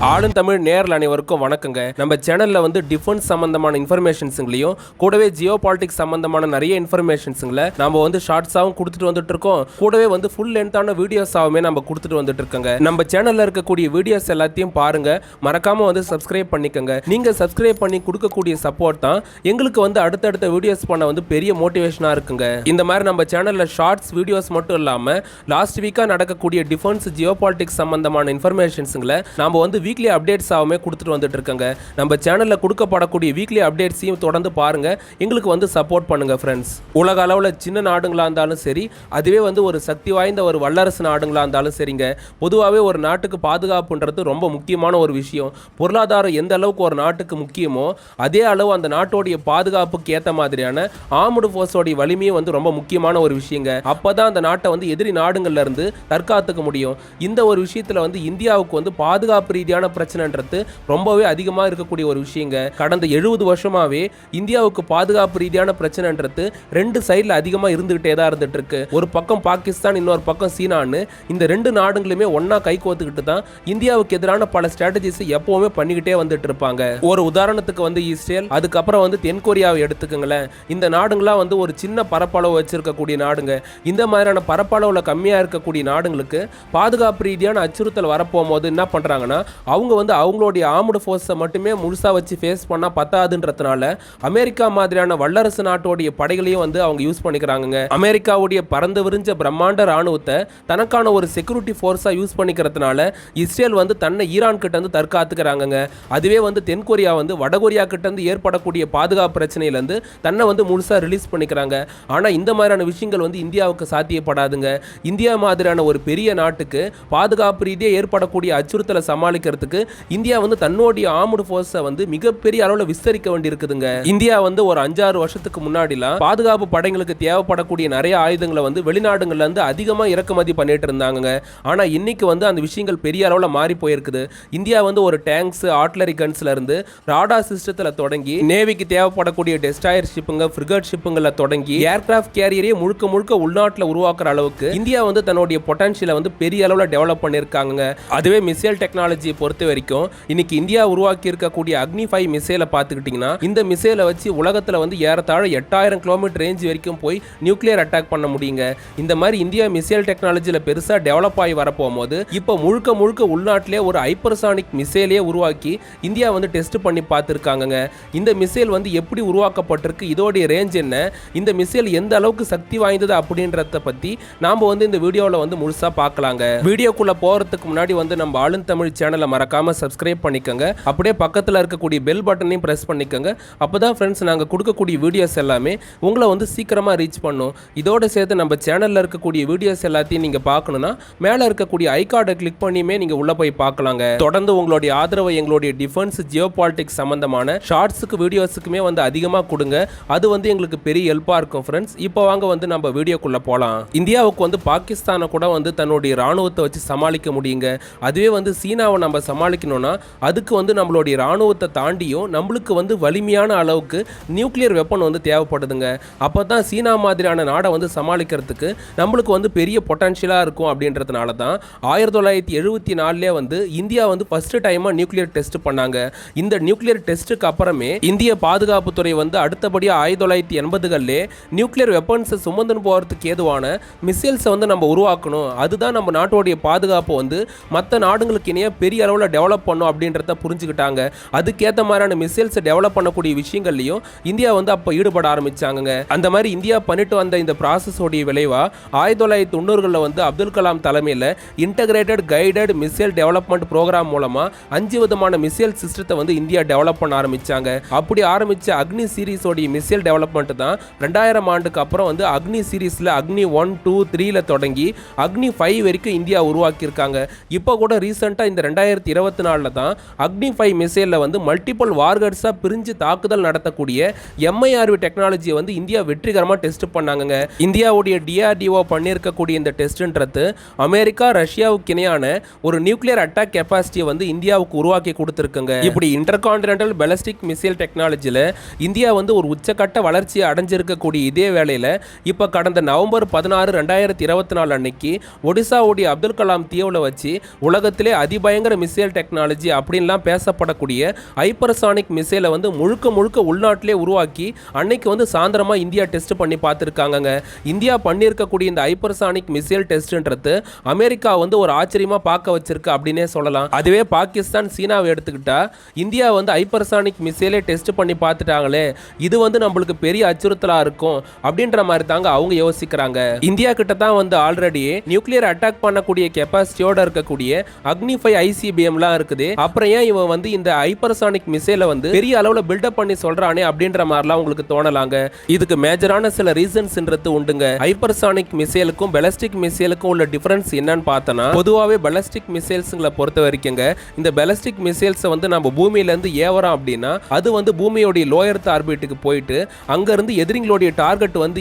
ஆளும் தமிழ் நேரில் அனைவருக்கும் வணக்கங்க. நம்ம சேனல்ல வந்து டிஃபென்ஸ் சம்பந்தமான இன்ஃபர்மேஷன்ஸுங்களையும் கூடவே ஜியோ பாலிட்டிக்ஸ் சம்பந்தமான நிறைய இன்ஃபர்மேஷன்ஸுங்களை நம்ம வந்து ஷார்ட்ஸாகவும் கொடுத்துட்டு வந்துட்டு இருக்கோம். கூடவே வந்து ஃபுல் லென்த்தான வீடியோஸாகவுமே நம்ம கொடுத்துட்டு வந்துட்டு இருக்கோங்க. நம்ம சேனல்ல இருக்கக்கூடிய வீடியோஸ் எல்லாத்தையும் பாருங்க, மறக்காம வந்து சப்ஸ்கிரைப் பண்ணிக்கோங்க. நீங்க சப்ஸ்கிரைப் பண்ணி கொடுக்கக்கூடிய சப்போர்ட் தான் எங்களுக்கு வந்து அடுத்தடுத்த வீடியோஸ் பண்ண வந்து பெரிய மோட்டிவேஷனா இருக்குங்க. இந்த மாதிரி நம்ம சேனல்ல ஷார்ட்ஸ் வீடியோஸ் மட்டும் இல்லாம லாஸ்ட் வீக்கா நடக்கக்கூடிய டிஃபென்ஸ் ஜியோ பாலிட்டிக்ஸ் சம்பந்தமான இன்ஃபர்மேஷன்ஸுங்களை நாம வந்து வீக்லி அப்டேட்ஸ் ஆகுமே கொடுத்துட்டு வந்துட்டு இருக்கங்க. நம்ம சேனல்ல கொடுக்கப்படக்கூடிய வீக்லி அப்டேட்ஸையும் தொடர்ந்து பாருங்க, எங்களுக்கு வந்து சப்போர்ட் பண்ணுங்க ஃப்ரெண்ட்ஸ். உலக அளவில் சின்ன நாடுங்களா இருந்தாலும் சரி, அதுவே வந்து ஒரு சக்தி வாய்ந்த ஒரு வல்லரசு நாடுங்களா இருந்தாலும் சரிங்க, பொதுவாகவே ஒரு நாட்டுக்கு பாதுகாப்புன்றது ரொம்ப முக்கியமான ஒரு விஷயம். பொருளாதாரம் எந்த அளவுக்கு ஒரு நாட்டுக்கு முக்கியமோ அதே அளவு அந்த நாட்டோடைய பாதுகாப்புக்கு ஏற்ற மாதிரியான ஆர்ம்டு ஃபோர்ஸோடைய வலிமையும் வந்து ரொம்ப முக்கியமான ஒரு விஷயங்க. அப்பதான் அந்த நாட்டை வந்து எதிரி நாடுகள்ல இருந்து தற்காத்துக்க முடியும். இந்த ஒரு விஷயத்துல வந்து இந்தியாவுக்கு வந்து பாதுகாப்பு ரீதியான பிரச்சனைன்றது ரொம்பவே அதிகமாக இருக்கக்கூடிய ஒரு விஷயங்க. கடந்த 70 வருஷமாவே இந்தியாவுக்கு பாதுகாப்பு ரீதியான பிரச்சனைன்றது ரெண்டு சைடில் அதிகமாக இருந்துகிட்டே தான் இருந்துட்டு இருக்கு. ஒரு பக்கம் பாகிஸ்தான், இன்னொரு பக்கம் சீனான்னு இந்த ரெண்டு நாடுகளுமே ஒன்னா கை கோத்துக்கிட்டு தான் இந்தியாவுக்கு எதிரான பல ஸ்ட்ராட்டஜிஸ் எப்பவுமே பண்ணிக்கிட்டே வந்துட்டு இருப்பாங்க. ஒரு உதாரணத்துக்கு வந்து இஸ்ரேல், அதுக்கப்புறம் வந்து தென்கொரியாவை எடுத்துக்கங்களேன். இந்த நாடுங்களாம் வந்து ஒரு சின்ன பரப்பளவு வச்சிருக்கக்கூடிய நாடுங்க. இந்த மாதிரியான பரப்பளவுல கம்மியா இருக்கக்கூடிய நாடுங்களுக்கு பாதுகாப்பு ரீதியான அச்சுறுத்தல் வரப்போகும்போது என்ன பண்றாங்கன்னா, அவங்க வந்து அவங்களுடைய ஆர்ம்டு ஃபோர்ஸை மட்டுமே முழுசா வச்சு ஃபேஸ் பண்ணா பத்தாதுன்றதுனால அமெரிக்கா மாதிரியான வல்லரசு நாட்டோடைய படைகளையும் வந்து அவங்க யூஸ் பண்ணிக்கிறாங்க. அமெரிக்காவுடைய பறந்து விரிஞ்ச பிரம்மாண்ட ராணுவத்தை தனக்கான ஒரு செக்யூரிட்டி ஃபோர்ஸா யூஸ் பண்ணிக்கிறதுனால இஸ்ரேல் வந்து தன்னை ஈரான் கிட்ட இருந்து தற்காத்துக்கிறாங்க. அதுவே வந்து தென்கொரியா வந்து வடகொரியா கிட்ட இருந்து ஏற்படக்கூடிய பாதுகாப்பு பிரச்சனையில இருந்து தன்னை வந்து முழுசா ரிலீஸ் பண்ணிக்கிறாங்க. ஆனா இந்த மாதிரியான விஷயங்கள் வந்து இந்தியாவுக்கு சாத்தியப்படாதுங்க. இந்தியா மாதிரியான ஒரு பெரிய நாட்டுக்கு பாதுகாப்பு ரீதியாக ஏற்படக்கூடிய அச்சுறுத்தலை சமாளிக்கிறதுக்கு இந்தியா வந்து தன்னுடைய ஆர்ம்டு ஃபோர்ஸை வந்து மிகப்பெரிய அளவில் விஸ்தரிக்க வேண்டி இருக்குதுங்க. இந்தியா வந்து ஒரு 5-6 வருஷத்துக்கு முன்னாடிலாம் பாதுகாப்பு படைகளுக்கு தேவைப்படக்கூடிய நிறைய ஆயுதங்களை வந்து வெளிநாடுகள்ல இருந்து அதிகமாக இறக்குமதி பண்ணிட்டு இருந்தாங்க. ஆனா இன்னைக்கு வந்து அந்த விஷயங்கள் பெரிய அளவில் மாறி போயிருக்குது. இந்தியா வந்து ஒரு டேங்க்ஸ், ஆர்ட்லரி கன்ஸ்ல இருந்து ராடார் சிஸ்டத்துல தொடங்கி நேவிக்கு தேவைப்படக்கூடிய டெஸ்ட்ராயர் ஷிப்புங்க, ஃப்ரிகேட் ஷிப்புங்களை தொடங்கி ஏர்கிராஃப்ட் கேரியரையே முழுக்க முழுக்க உள்நாட்டில் உருவாக்குற அளவுக்கு இந்தியா வந்து தன்னுடைய பொட்டன்ஷியலை வந்து பெரிய அளவில் டெவலப் பண்ணியிருக்காங்க. அதுவே மிசைல் டெக்னாலஜியை பொறுத்த வரைக்கும் இன்னைக்கு இந்தியா உருவாக்கி இருக்கக்கூடிய அக்னி 5 மிசைலை பார்த்துக்கிட்டிங்கன்னா, இந்த மிசைலை வச்சு உலகத்தில் வந்து ஏறத்தாழ 8000 கிலோமீட்டர் ரேஞ்ச் வரைக்கும் போய் நியூக்ளியர் அட்டாக் பண்ண முடியுங்க. இந்த மாதிரி இந்தியா மிசைல் டெக்னாலஜியில் பெருசாக டெவலப் ஆகி வரப்போகும்போது இப்போ முழுக்க முழுக்க உள்நாட்டிலே ஒரு ஹைப்பர்சானிக் மிசைலையே உருவாக்கி இந்தியா வந்து டெஸ்ட் பண்ணி பார்த்துருக்காங்க. இந்த மிசைல் வந்து எப்படி உருவாக்கப்பட்டிருக்கு, இதோடைய ரேஞ்ச் என்ன, இந்த மிசைல் எந்த அளவுக்கு சக்தி வாய்ந்தது அப்படின்றத பற்றி நாம் வந்து இந்த வீடியோவில் வந்து முழுசாக பார்க்கலாங்க. வீடியோக்குள்ளே போகிறதுக்கு முன்னாடி வந்து நம்ம ஆளும் தமிழ் சேனலை மறக்காமல் சப்ஸ்கிரைப் பண்ணிக்கோங்க. அப்படியே பக்கத்தில் இருக்கக்கூடிய பெல் பட்டனையும் ப்ரெஸ் பண்ணிக்கோங்க. அப்போ தான் ஃப்ரெண்ட்ஸ் நாங்கள் கொடுக்கக்கூடிய வீடியோஸ் எல்லாமே உங்களை வந்து சீக்கிரமாக ரீச் பண்ணும். இதோடு சேர்த்து நம்ம சேனலில் இருக்கக்கூடிய வீடியோஸ் எல்லாத்தையும் நீங்கள் பார்க்கணுன்னா மேலே இருக்கக்கூடிய ஐகார்டை கிளிக் பண்ணியுமே நீங்கள் உள்ளே போய் பார்க்கலாங்க. தொடர்ந்து உங்களுடைய ஆதரவை எங்களுடைய டிஃபென்ஸ் ஜியோ பாலிட்டிக்ஸ் சம்பந்தமான ஷார்ட்ஸுக்கு வீடியோஸுக்குமே வந்து அதிகமாக கொடுங்க. அது வந்து எங்களுக்கு பெரிய ஹெல்ப்பாக இருக்கும் ஃப்ரெண்ட்ஸ். இப்போ வாங்க வந்து நம்ம வீடியோக்குள்ளே போகலாம். இந்தியாவுக்கு வந்து பாகிஸ்தானை கூட வந்து தன்னுடைய ராணுவத்தை வச்சு சமாளிக்க முடியுங்க. அதுவே வந்து சீனாவை நம்ம சமாளிக்கணும்னா அதுக்கு வந்து நம்மளுடைய ராணுவத்தை தாண்டியும் நம்மளுக்கு வந்து வலிமையான அளவுக்கு நியூக்ளியர் வெப்பன் வந்து தேவைப்படுதுங்க. அப்போ தான் சீனா மாதிரியான நாடை வந்து சமாளிக்கிறதுக்கு நம்மளுக்கு வந்து பெரிய பொட்டன்ஷியலாக இருக்கும். அப்படின்றதுனால தான் 1974 வந்து இந்தியா வந்து ஃபர்ஸ்ட் டைமாக நியூக்ளியர் டெஸ்ட் பண்ணாங்க. இந்த நியூக்ளியர் டெஸ்ட்டுக்கு அப்புறமே இந்திய பாதுகாப்புத்துறை வந்து அடுத்தபடியாக 1980களிலே நியூக்ளியர் வெப்பன்ஸை சுமந்து போகிறதுக்கு ஏதுவான மிசைல்ஸை வந்து நம்ம உருவாக்கணும். அதுதான் நம்ம நாட்டோடைய பாதுகாப்பு வந்து மற்ற நாடுகளுக்கு இணைய பெரிய அளவில் டெவலப் பண்ணும் அப்படின்றத புரிஞ்சுக்கிட்டாங்க. அதுக்கேற்ற மாதிரியான மிசைல்ஸை டெவலப் பண்ணக்கூடிய விஷயங்கள்லையும் இந்தியா வந்து அப்போ ஈடுபட ஆரம்பிச்சாங்க. அந்த மாதிரி இந்தியா பண்ணிட்டு வந்த இந்த ப்ராசஸோடைய விளைவா 1990களில் வந்து அப்துல் கலாம் தலைமையில் integrated guided missile development programme மூலமா 5 விதமான மிசைல் சிஸ்டத்தை வந்து இந்தியா டெவலப் பண்ண ஆரம்பிச்சாங்க. அப்படி ஆரம்பிச்ச அக்னி சீரிஸோடைய மிசைல் டெவலப்மெண்ட் தான் 2000 ஆண்டுக்கு அப்புறம் வந்து அக்னி சீரிஸ்ல அக்னி 1, 2, 3ல தொடங்கி அக்னி 5 வரைக்கும் இந்தியா உருவாக்கியிருக்காங்க. இப்போ கூட ரீசெண்டாக இந்த 2024 தான் அக்னி 5 மிசைலில் வந்து மல்டிபிள் வார்ஹெட்ஸாக பிரிஞ்சு தாக்குதல் நடத்தக்கூடிய MIRV டெக்னாலஜியை வந்து இந்தியா வெற்றிகரமாக டெஸ்ட் பண்ணாங்க. இந்தியாவுடைய DRDO பண்ணியிருக்கக்கூடிய இந்த டெஸ்ட்ன்றது அமெரிக்கா, ரஷ்யாவுக்கு இணையான ஒரு நியூக்ளியர் அட்டாக் கெப்பாசிட்டியை வந்து இந்தியாவுக்கு உருவாக்கி கொடுத்துருக்குங்க. இப்படி இன்டர்கான்டினென்டல் பெலஸ்டிக் மிசைல் டெக்னாலஜியில் இந்தியா வந்து ஒரு உச்சக்கட்ட வளர்ச்சியை அடைஞ்சிருக்கக்கூடிய இதே வேளையில் இப்போ கடந்த நவம்பர் 16, 2024 அன்னைக்கு ஒடிசாவுடைய அப்துல் கலாம் தீவில் வச்சு உலகத்திலே அதிபயங்கர மிசைல் மிசைல் டெக்னாலஜி அப்படின்லாம் பேசப்படக்கூடிய ஹைப்பர்சானிக் மிசைலை வந்து முழுக்க முழுக்க உள்நாட்டிலே உருவாக்கி அன்னைக்கு வந்து சாயந்தரமாக இந்தியா டெஸ்ட் பண்ணி பார்த்துருக்காங்கங்க. இந்தியா பண்ணியிருக்கக்கூடிய இந்த ஹைப்பர்சானிக் மிசைல் டெஸ்ட்ன்றது அமெரிக்கா வந்து ஒரு ஆச்சரியமாக பார்க்க வச்சிருக்கு அப்படின்னே சொல்லலாம். அதுவே பாகிஸ்தான் சீனாவை எடுத்துக்கிட்டா இந்தியா வந்து ஹைப்பர்சானிக் மிசைலே டெஸ்ட் பண்ணி பார்த்துட்டாங்களே, இது வந்து நம்மளுக்கு பெரிய அச்சுறுத்தலாக இருக்கும் அப்படின்ற மாதிரி தாங்க அவங்க யோசிக்கிறாங்க. இந்தியா கிட்ட தான் வந்து ஆல்ரெடி நியூக்ளியர் அட்டாக் பண்ணக்கூடிய கெப்பாசிட்டியோட இருக்கக்கூடிய அக்னி 5 ஐசிபிஎம்லாம் இருக்குது. அப்புறம் ஏன் இவன் வந்து இந்த ஹைப்பர்சானிக் மிசைலை வந்து பெரிய அளவில் பில்டப் பண்ணி சொல்றானே அப்படின்ற மாதிரிலாம் உங்களுக்கு தோணலாங்க. இதுக்கு மேஜரான சில ரீசன்ஸ்ன்றது உண்டுங்க. ஹைப்பர்சானிக் மிசைலுக்கும் பெலஸ்டிக் மிசைலுக்கும் உள்ள டிஃபரன்ஸ் என்னன்னு பார்த்தனா, பொதுவாகவே பெலஸ்டிக் மிசைல்ஸ்ங்களை பொறுத்த வரைக்குங்க இந்த பெலஸ்டிக் மிசைல்ஸை வந்து நம்ம பூமியிலேருந்து ஏவறோம் அப்படின்னா அது வந்து பூமியோடைய லோயர் ஆர்பிட்டுக்கு போயிட்டு அங்கேருந்து எதிரிங்களுடைய டார்கெட் வந்து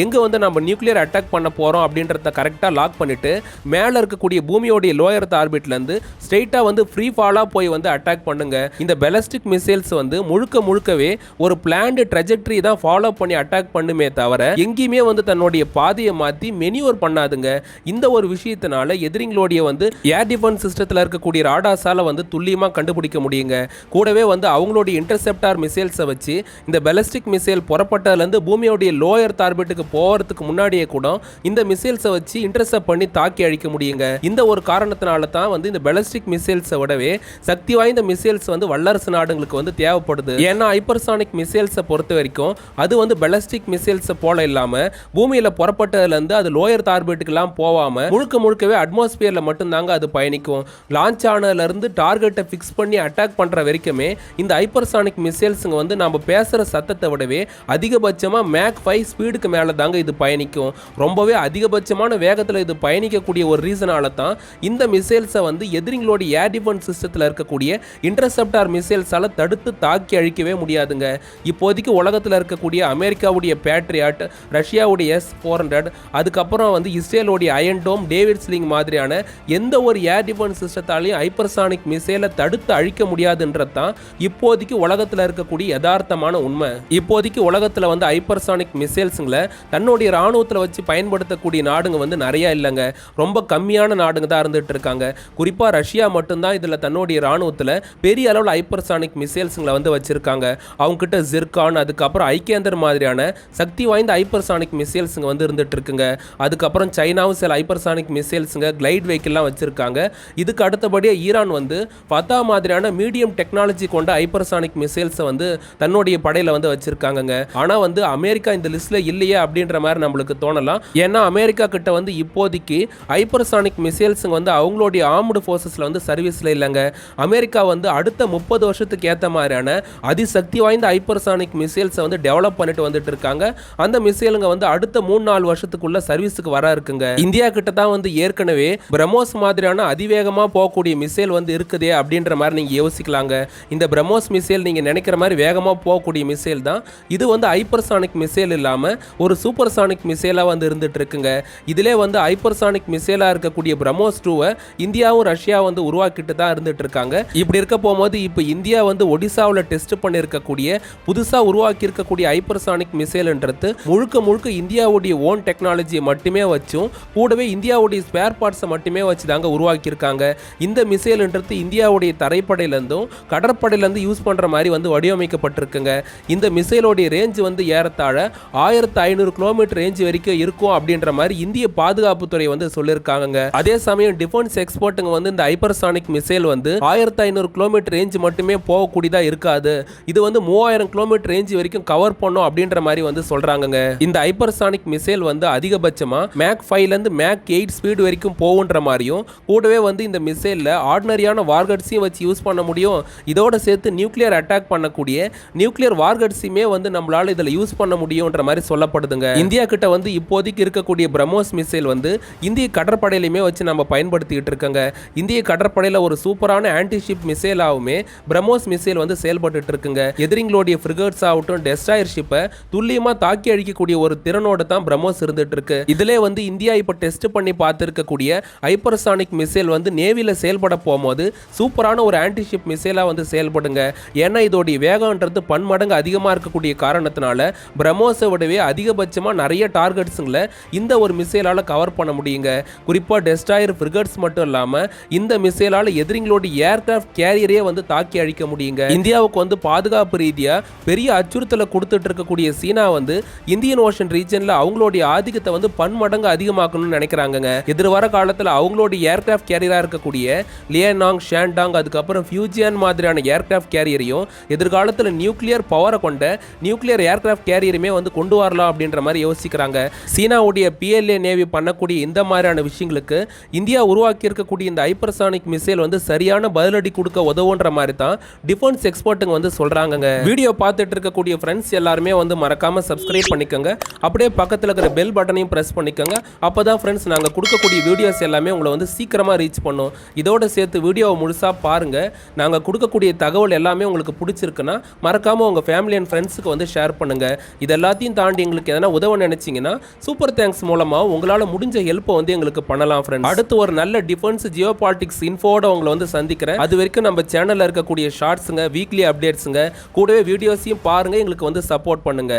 எங்கே வந்து நம்ம நியூக்ளியர் அட்டாக் பண்ண போகிறோம் அப்படின்றத கரெக்டாக லாக் பண்ணிட்டு மேலே இருக்கக்கூடிய பூமியோடைய லோயர் ஆர்பிட்லேருந்து ஸ்ட்ரெயிட்டாக வந்து ஃப்ரீ ஃபாலாக போய் வந்து அட்டாக் பண்ணுங்க. இந்த பெலஸ்டிக் மிசைல்ஸ் வந்து முழுக்கவே ஒரு பிளான்டு ட்ரெஜெக்டரி தான் ஃபாலோ பண்ணி அட்டாக் பண்ணுமே தவிர எங்கேயுமே வந்து தன்னுடைய பாதையை மாற்றி மெனியூர் பண்ணாதுங்க. இந்த ஒரு விஷயத்தினால எதிரிங்களுடைய வந்து ஏர் டிஃபென்ஸ் சிஸ்டத்தில் இருக்கக்கூடிய ராடாஸால வந்து துல்லியமாக கண்டுபிடிக்க முடியுங்க. கூடவே வந்து அவங்களுடைய இன்டர்செப்டார் மிசைல்ஸை வச்சு இந்த பெலஸ்டிக் மிசைல் புறப்பட்டதுலேருந்து பூமியோடைய லோயர் ஆர்பிட்டுக்கு போகிறதுக்கு முன்னாடியே கூட இந்த மிசைல்ஸை வச்சு இன்டர்செப்ட் பண்ணி தாக்கி அழிக்க முடியுங்க. இந்த ஒரு காரணத்தினால தான் வந்து இந்த பெலஸ்டிக் மிசைல்ஸை விடவே சக்தி வாய்ந்த மிசைல்ஸ் வந்து வல்லரசு நாடுகளுக்கு வந்து தேவைப்படுது. ஏன்னா ஹைப்பர்சானிக் மிசைல்ஸை பொறுத்த வரைக்கும் அது வந்து பெலஸ்டிக் மிசைல்ஸை போல இல்லாம பூமியில புறப்பட்டதுலேருந்து அது லோயர் ஆர்பிட்டுக்கெல்லாம் போகாம முழுக்கவே அட்மாஸ்பியர்ல மட்டும் தாங்க அது பயணிக்கும். லான்ச் ஆனதுல இருந்து டார்கெட்டை ஃபிக்ஸ் பண்ணி அட்டாக் பண்ற வரைக்குமே இந்த ஹைப்பர்சானிக் மிசைல்ஸுங்க வந்து நம்ம பேசுற சத்தத்தை விடவே அதிகபட்சமா மேக் 5 ஸ்பீடுக்கு மேல தாங்க இது பயணிக்கும். ரொம்பவே அதிகபட்சமான வேகத்தில் இது பயணிக்கக்கூடிய ஒரு ரீசனால தான் இந்த மிசைல்ஸை வந்து எதிரிங்களோட ஏர் டிஃபென்ஸ் சிஸ்டத்தில் இருக்கக்கூடிய இன்டர்செப்டார் மிசைல்ஸால தடுத்து தாக்கி அழிக்கவே முடியாதுங்க. இப்போதைக்கு உலகத்தில் இருக்கக்கூடிய அமெரிக்காவுடைய பேட்ரியாட், ரஷ்யாவுடைய S-400, அதுக்கப்புறம் வந்து இஸ்ரேலோடைய அயன் டோம், டேவிட் ஸ்லிங் மாதிரியான எந்த ஒரு ஏர் டிஃபென்ஸ் சிஸ்டத்தாலையும் ஹைப்பர்சானிக் மிசைலை தடுத்து அழிக்க முடியாதுன்றது தான் இப்போதைக்கு உலகத்தில் இருக்கக்கூடிய யதார்த்தமான உண்மை. இப்போதைக்கு உலகத்தில் வந்து ஹைப்பர்சானிக் மிசைல்ஸுங்களை தன்னுடைய ராணுவத்தில் வச்சு பயன்படுத்தக்கூடிய நாடுங்க வந்து நிறைய இல்லைங்க. ரொம்ப கம்மியான நாடுங்க தான் இருந்துட்டு இருக்காங்க. குறிப்பாக ரஷ்யா மட்டும்தான் இதில் தன்னுடைய ராணுவத்தில் பெரிய அளவில் ஹைப்பர்சானிக் மிசைல்ஸுங்களை வந்து வச்சிருக்காங்க. அவங்க கிட்ட ஜிர்கான், அதுக்கப்புறம் ஐகேந்தர் மாதிரியான சக்தி வாய்ந்த ஹைப்பர்சானிக் மிசைல்ஸுங்க வந்து இருந்துட்டு இருக்குங்க. அதுக்கப்புறம் சைனாவும் சில ஹைப்பர்சானிக் மிசைல்ஸுங்க, கிளைட் வெஹிக்கிள்லாம் வச்சிருக்காங்க. இதுக்கு அடுத்தபடியாக ஈரான் வந்து ஃபத்தா மாதிரியான மீடியம் டெக்னாலஜி கொண்ட ஹைப்பர்சானிக் மிசைல்ஸை வந்து தன்னுடைய படையில் வந்து வச்சிருக்காங்க. ஆனால் வந்து அமெரிக்கா இந்த லிஸ்ட்ல இல்லையே அப்படின்ற மாதிரி நம்மளுக்கு தோணலாம். ஏன்னா அமெரிக்கா கிட்ட வந்து இப்போதைக்கு ஹைப்பர்சானிக் மிசைல்ஸுங்க வந்து அவங்களுடைய ஆர்ம்டு ஃபோர்ஸஸ்ல வந்து சர்வீஸ்ல இல்லைங்க. அமெரிக்கா வந்து அடுத்த 30 வருஷத்துக்கு ஏற்ற மாதிரியான அதிசக்தி வாய்ந்த ஹைப்பர்சானிக் மிசைல்ஸை வந்து டெவலப் பண்ணிட்டு வந்துட்டு இருக்காங்க. அந்த மிசைலுங்க வந்து அடுத்த 3-4 வருஷத்துக்குள்ள சர்வீஸுக்கு வர இருக்குங்க. இந்தியா கிட்ட தான் வந்து ஏற்கனவே பிரம்மோஸ் மாதிரியான அதிவேகமாக போகக்கூடிய மிசைல் வந்து இருக்குதே அப்படின்ற மாதிரி நீங்க யோசிக்கலாங்க. இந்த பிரம்மோஸ் மிசைல் நீங்க நினைக்கிற மாதிரி வேகமாக போகக்கூடிய மிசைல் தான். இது வந்து ஹைப்பர்சானிக் மிசைல் இல்லாம ஒரு சூப்பர்சானிக் மிசைலா வந்து இருந்துட்டு இருக்குங்க. இதிலே வந்து ஹைப்பர்சானிக் மிசைலா இருக்கக்கூடிய பிரம்மோஸ் 2 இந்தியாவும் ரஷ்யா வந்து உருவாக்கிட்டு தான் இருந்துட்டு இருக்காங்க. இப்படி இருக்க போகும்போது இப்போ இந்தியா வந்து ஒடிசாவில் டெஸ்ட் பண்ணியிருக்கக்கூடிய புதுசாக உருவாக்கி இருக்கக்கூடிய ஹைப்பர்சானிக் மிசைல்ன்றது முழுக்க இந்தியாவுடைய ஓன் டெக்னாலஜியை மட்டுமே வச்சும் கூடவே இந்தியாவுடைய ஸ்பேர் பார்ட்ஸை மட்டுமே வச்சு தாங்க உருவாக்கியிருக்காங்க. இந்த மிசைல்ன்றது இந்தியாவுடைய தரைப்படையிலேருந்தும் கடற்படையிலேருந்து யூஸ் பண்ணுற மாதிரி வந்து வடிவமைக்கப்பட்டிருக்குங்க. இந்த மிசைலோடைய ரேஞ்ச் வந்து ஏறத்தாழ 1500 கிலோமீட்டர் ரேஞ்ச் வரைக்கும் இருக்கும் அப்படின்ற மாதிரி இந்திய பாதுகாப்புத்துறை வந்து சொல்லியிருக்காங்க. அதே சமயம் டிஃபென்ஸ் எக்ஸ்பர்ட்டுங்க வந்து இந்த ஹைப்பர்சானிக் மிசைல் வந்து 1500 கிலோமீட்டர் ரேஞ்ச் மட்டுமே போகக்கூடியதா இருக்காது, இது வந்து 3000 கிலோமீட்டர் ரேஞ்ச் வரைக்கும் கவர் பண்ணும் அப்படின்ற மாதிரி வந்து சொல்றாங்க. இந்த ஹைப்பர்சானிக் மிசைல் வந்து அதிகபட்சமா மேக் 5ல இருந்து மேக் 8 ஸ்பீடு வரைக்கும் போகுன்ற மாதிரியும் கூடவே வந்து இந்த மிசைல்ல ஆர்டினரியான வார்கட்ஸையும் வச்சு யூஸ் பண்ண முடியும். இதோட சேர்த்து நியூக்ளியர் அட்டாக் பண்ணக்கூடிய நியூக்ளியர் வார்கட்ஸையுமே வந்து நம்மளால இதில் யூஸ் பண்ண முடியும்ன்ற மாதிரி சொல்லப்படுதுங்க. இந்தியா கிட்ட வந்து இப்போதைக்கு இருக்கக்கூடிய பிரம்மோஸ் மிசைல் வந்து இந்திய கடற்படையிலுமே வச்சு நம்ம பயன்படுத்திட்டு இருக்காங்க. இந்திய கடற்படையில் ஒரு சூப்பரான ஆன்டிஷிப் மிசைலாவுமே பிரம்மோஸ் மிசைல் வந்து செயல்பட்டு இருக்குங்க. எதிரிங்களுடைய ஃப்ரிகேட்ஸ் ஆகட்டும், டெஸ்ட்ராயர் ஷிப்பை துல்லியமா தாக்கி அழிக்கக்கூடிய ஒரு திறனோட தான் பிரம்மோஸ் இருந்துட்டு இருக்கு. இதிலே வந்து இந்தியா இப்போ டெஸ்ட் பண்ணி பார்த்துருக்கக்கூடிய ஹைப்பர்சானிக் மிசைல் வந்து நேவில செயல்பட போகும்போது சூப்பரான ஒரு ஆன்டிஷிப் மிசைலா வந்து செயல்படுங்க. ஏன்னா இதோடைய வேகம்ன்றது பன்மடங்கு அதிகமாக இருக்கக்கூடிய காரணத்தினால பிரம்மோஸை விடவே அதிகபட்சமாக நிறைய டார்கெட்ஸுங்களை இந்த ஒரு மிசைலால் கவர் பண்ண முடியுங்க. குறிப்பாக டெஸ்ட்ராயர் ஃப்ரிகேட்ஸ் மட்டும் இல்லாமல் இந்த மிசைலால எதிரிங்களோட ஏர்கிராஃப்ட் கேரியரே வந்து தாக்கி அழிக்க முடியுங்க. இந்தியாவுக்கு வந்து பாதுகாப்பு ரீதியா பெரிய அச்சுறுத்தலை கொடுத்துட்டு இருக்கக்கூடிய சீனா வந்து இந்தியன் ஓஷன் ரீஜன்ல அவங்களுடைய ஆதிக்கத்தை வந்து பன்மடங்கு அதிகமாக்கணும்னு நினைக்கிறாங்க. எதிர்வர காலத்துல அவங்களுடைய ஏர்கிராஃப்ட் கேரியரா இருக்கக்கூடிய லியனாங், ஷாண்டாங், அதுக்கப்புறம் ஃபியூஜியான் மாதிரியான ஏர்கிராஃப்ட் கேரியரையும் எதிர்காலத்துல நியூக்ளியர் பவரை கொண்ட நியூக்ளியர் ஏர்கிராஃப்ட் கேரியருமே வந்து கொண்டு வரலாம் அப்படின்ற மாதிரி யோசிக்கிறாங்க. சீனாவுடைய PLA நேவி பண்ணக்கூடிய இந்த மாதிரியான விஷயங்களுக்கு இந்தியா உருவாக்கி இருக்கக்கூடிய இந்த ஹைப்பர்சானிக் மிசைல் வந்து சரியான பதிலடி கொடுக்க உதவுன்ற மாதிரி தான் டிஃபென்ஸ் எக்ஸ்பர்ட்டுங்க வந்து சொல்றாங்க. வீடியோ பார்த்துட்டு இருக்கக்கூடிய ஃப்ரெண்ட்ஸ் எல்லாருமே வந்து மறக்காம சப்ஸ்கிரைப் பண்ணிக்கோங்க. அப்படியே பக்கத்தில் இருக்கிற பெல் பட்டனையும் பிரஸ் பண்ணிக்கோங்க. அப்பதான் ஃப்ரெண்ட்ஸ் நாங்க கொடுக்கக்கூடிய வீடியோஸ் எல்லாமே உங்களை வந்து சீக்கிரமா ரீச் பண்ணும். இதோட சேர்த்து வீடியோவை முழுசா பாருங்க. நாங்க கொடுக்கக்கூடிய தகவல் எல்லாமே உங்களுக்கு பிடிச்சிருக்குன்னா மறக்காம உங்க ஃபேமிலி அண்ட் ஃப்ரெண்ட்ஸுக்கு வந்து ஷேர் பண்ணுங்க. இது எல்லாத்தையும் தாண்டி எங்களுக்கு எதனா உதவ நினைச்சீங்கன்னா சூப்பர் தேங்க்ஸ் மூலமா உங்களால முடிஞ்ச ஹெல்ப்பை வந்து எங்களுக்கு பண்ணலாம் ஃப்ரெண்ட்ஸ். அடுத்து ஒரு நல்ல டிஃபென்ஸ் ஜியோபாலிட்டிக்ஸ் இன்ஃபோட உங்களை வந்து சந்திக்கிறேன். அது வரைக்கும் நம்ம சேனல்ல இருக்கக்கூடிய ஷார்ட்ஸுங்க, வீக்லி அப்டேட்ஸுங்க, கூடவே வீடியோஸையும் பாருங்க, எங்களுக்கு வந்து சப்போர்ட் பண்ணுங்க.